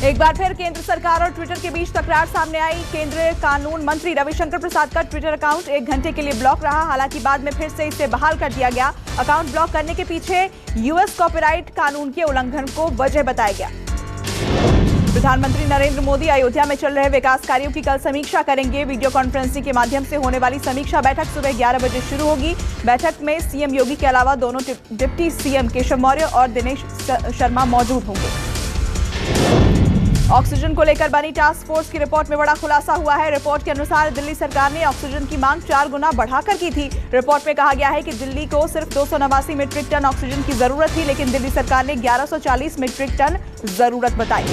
एक बार फिर केंद्र सरकार और ट्विटर के बीच तकरार सामने आई। केंद्रीय कानून मंत्री रविशंकर प्रसाद का ट्विटर अकाउंट 1 घंटे के लिए ब्लॉक रहा। हालांकि बाद में फिर से इसे बहाल कर दिया गया। अकाउंट ब्लॉक करने के पीछे यूएस कॉपीराइट कानून के उल्लंघन को वजह बताया गया। प्रधानमंत्री नरेंद्र मोदी अयोध्या में चल रहे विकास कार्यों की कल समीक्षा करेंगे। वीडियो कॉन्फ्रेंसिंग के माध्यम से होने वाली समीक्षा बैठक सुबह 11 बजे शुरू होगी। बैठक में सीएम योगी के अलावा दोनों डिप्टी सीएम केशव मौर्य और दिनेश शर्मा मौजूद होंगे। ऑक्सीजन को लेकर बनी टास्क फोर्स की रिपोर्ट में बड़ा खुलासा हुआ है। रिपोर्ट के अनुसार दिल्ली सरकार ने ऑक्सीजन की मांग 4 गुना बढ़ाकर की थी। रिपोर्ट में कहा गया है कि दिल्ली को सिर्फ 289 मीट्रिक टन ऑक्सीजन की जरूरत थी, लेकिन दिल्ली सरकार ने 1140 मीट्रिक टन जरूरत बताई।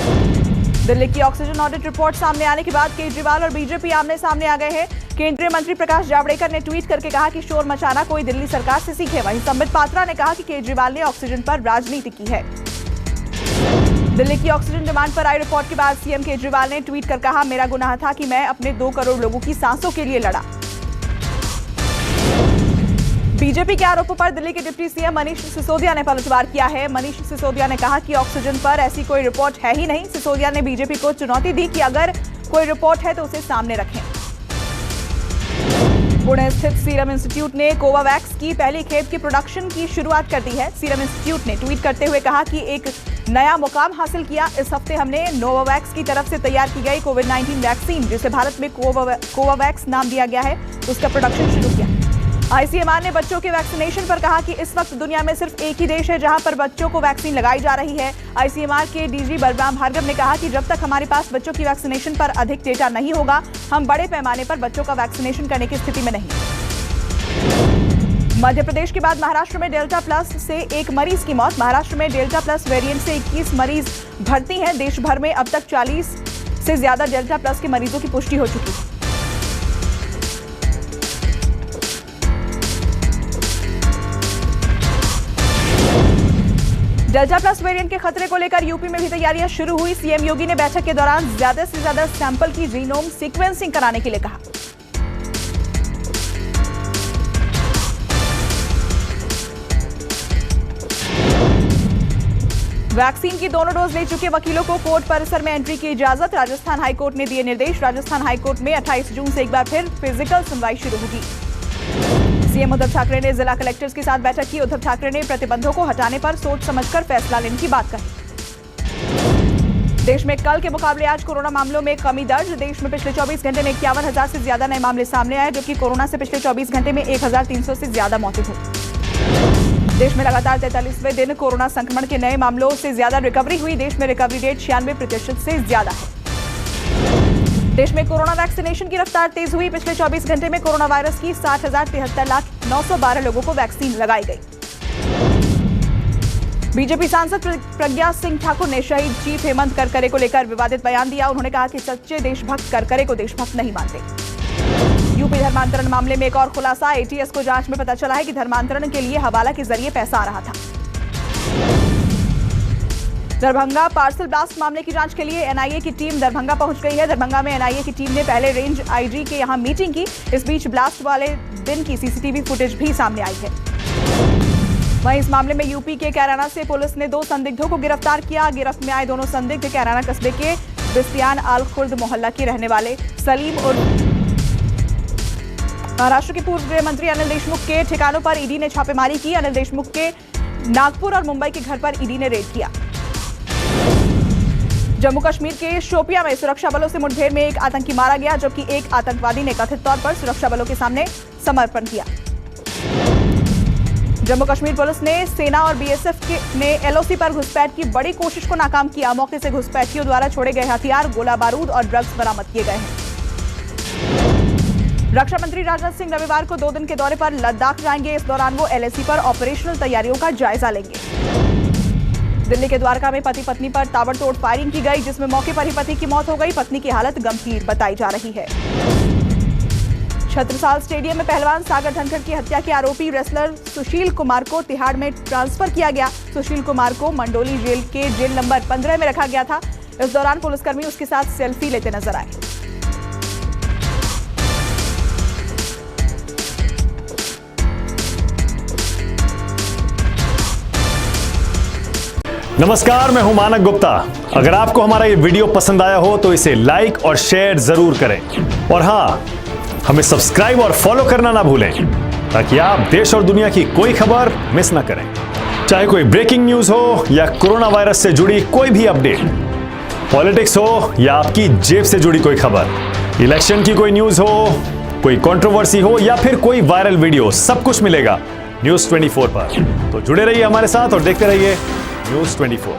दिल्ली की ऑक्सीजन ऑडिट रिपोर्ट सामने आने के बाद केजरीवाल और बीजेपी आमने सामने आ गए हैं। केंद्रीय मंत्री प्रकाश जावड़ेकर ने ट्वीट करके कहा कि शोर मचाना कोई दिल्ली सरकार से सीखे। वहीं संबित पात्रा ने कहा कि केजरीवाल ने ऑक्सीजन पर राजनीति की है। दिल्ली की ऑक्सीजन डिमांड पर आई रिपोर्ट के बाद सीएम केजरीवाल ने ट्वीट कर कहा, मेरा गुनाह था कि मैं अपने 2 करोड़ लोगों की सांसों के लिए लड़ा। बीजेपी के आरोपों पर दिल्ली के डिप्टी सीएम मनीष सिसोदिया ने पलटवार किया है। मनीष सिसोदिया ने कहा कि ऑक्सीजन पर ऐसी कोई रिपोर्ट है ही नहीं। सिसोदिया ने बीजेपी को चुनौती दी कि अगर कोई रिपोर्ट है तो उसे सामने रखें। पुणे स्थित सीरम इंस्टीट्यूट ने कोवावैक्स की पहली खेप की प्रोडक्शन की शुरुआत कर दी है। सीरम इंस्टीट्यूट ने ट्वीट करते हुए कहा कि एक नया मुकाम हासिल किया। इस हफ्ते हमने नोवावैक्स की तरफ से तैयार की गई कोविड-19 वैक्सीन, जिसे भारत में कोवावैक्स नाम दिया गया है, उसका प्रोडक्शन शुरू किया। आईसीएमआर ने बच्चों के वैक्सीनेशन पर कहा कि इस वक्त दुनिया में सिर्फ एक ही देश है जहां पर बच्चों को वैक्सीन लगाई जा रही है। आईसीएमआर के डीजी बलराम भार्गव ने कहा कि जब तक हमारे पास बच्चों की वैक्सीनेशन पर अधिक डेटा नहीं होगा, हम बड़े पैमाने पर बच्चों का वैक्सीनेशन करने की स्थिति में नहीं। मध्य प्रदेश के बाद महाराष्ट्र में डेल्टा प्लस से एक मरीज की मौत। महाराष्ट्र में डेल्टा प्लस वेरिएंट से 21 मरीज भर्ती हैं। देश भर में अब तक 40 से ज्यादा डेल्टा प्लस के मरीजों की पुष्टि हो चुकी है। डेल्टा प्लस वेरिएंट के खतरे को लेकर यूपी में भी तैयारियां शुरू हुई। सीएम योगी ने बैठक के दौरान ज्यादा से ज्यादा सैंपल की जीनोम सीक्वेंसिंग कराने के लिए कहा। वैक्सीन की दोनों डोज ले चुके वकीलों को कोर्ट परिसर में एंट्री की इजाजत। राजस्थान हाईकोर्ट ने दिए निर्देश। राजस्थान हाईकोर्ट में 28 जून से एक बार फिर फिजिकल सुनवाई शुरू होगी। सीएम उद्धव ठाकरे ने जिला कलेक्टर्स के साथ बैठक की। उद्धव ठाकरे ने प्रतिबंधों को हटाने पर सोच समझकर फैसला लेने की बात कही। देश में कल के मुकाबले आज कोरोना मामलों में कमी दर्ज। देश में पिछले 24 घंटे में 51,000 से ज्यादा नए मामले सामने आए, जबकि कोरोना से पिछले 24 घंटे में 1,300 से ज्यादा मौतें हुई। देश में लगातार 43वें दिन कोरोना संक्रमण के नए मामलों से ज्यादा रिकवरी हुई। देश में रिकवरी रेट 96% से ज्यादा है। देश में कोरोना वैक्सीनेशन की रफ्तार तेज हुई। पिछले 24 घंटे में कोरोना वायरस की 60,73,912 लोगों को वैक्सीन लगाई गई। बीजेपी सांसद प्रज्ञा सिंह ठाकुर ने शहीद चीफ हेमंत करकरे को लेकर विवादित बयान दिया। उन्होंने कहा कि सच्चे देशभक्त करकरे को देशभक्त नहीं मानते। यूपी धर्मांतरण मामले में एक और खुलासा। एटीएस को जांच में पता चला है कि धर्मांतरण के लिए हवाला के जरिए पैसा आ रहा था। दरभंगा पार्सल ब्लास्ट मामले की जांच के लिए एनआईए की टीम दरभंगा पहुंच गई है। दरभंगा में एनआईए की टीम ने पहले रेंज आईजी के यहां मीटिंग की। इस बीच ब्लास्ट वाले दिन की सीसीटीवी फुटेज भी सामने आई है। वहीं इस मामले में यूपी के कैराना से पुलिस ने 2 संदिग्धों को गिरफ्तार किया। गिरफ्त में आए दोनों संदिग्ध कैराना कस्बे के बिस्तियान आल खुर्द मोहल्ला के रहने वाले सलीम और महाराष्ट्र के पूर्व गृह मंत्री अनिल देशमुख के ठिकानों पर ईडी ने छापेमारी की। अनिल देशमुख के नागपुर और मुंबई के घर पर ईडी ने रेड किया। जम्मू कश्मीर के शोपियां में सुरक्षा बलों से मुठभेड़ में एक आतंकी मारा गया, जबकि एक आतंकवादी ने कथित तौर पर सुरक्षा बलों के सामने समर्पण किया। जम्मू कश्मीर पुलिस ने सेना और बीएसएफ ने एलओसी पर घुसपैठ की बड़ी कोशिश को नाकाम किया। मौके से घुसपैठियों द्वारा छोड़े गए हथियार, गोला बारूद और ड्रग्स बरामद किए गए हैं। रक्षा मंत्री राजनाथ सिंह रविवार को 2 दिन के दौरे पर लद्दाख जाएंगे। इस दौरान वो एलएसी पर ऑपरेशनल तैयारियों का जायजा लेंगे। दिल्ली के द्वारका में पति पत्नी पर ताबड़तोड़ फायरिंग की गई, जिसमें मौके पर ही पति की मौत हो गई। पत्नी की हालत गंभीर बताई जा रही है। छत्रसाल स्टेडियम में पहलवान सागर धनखड़ की हत्या के आरोपी रेसलर सुशील कुमार को तिहाड़ में ट्रांसफर किया गया। सुशील कुमार को मंडोली जेल के जेल नंबर 15 में रखा गया था। इस दौरान पुलिसकर्मी उसके साथ सेल्फी लेते नजर आए। नमस्कार, मैं हूं मानक गुप्ता। अगर आपको हमारा ये वीडियो पसंद आया हो तो इसे लाइक और शेयर जरूर करें और हाँ, हमें सब्सक्राइब और फॉलो करना ना भूलें ताकि आप देश और दुनिया की कोई खबर मिस ना करें। चाहे कोई ब्रेकिंग न्यूज हो या कोरोना वायरस से जुड़ी कोई भी अपडेट, पॉलिटिक्स हो या आपकी जेब से जुड़ी कोई खबर, इलेक्शन की कोई न्यूज हो, कोई कंट्रोवर्सी हो या फिर कोई वायरल वीडियो, सब कुछ मिलेगा न्यूज़ 24 पर। तो जुड़े रहिए हमारे साथ और देखते रहिए न्यूज़ 24।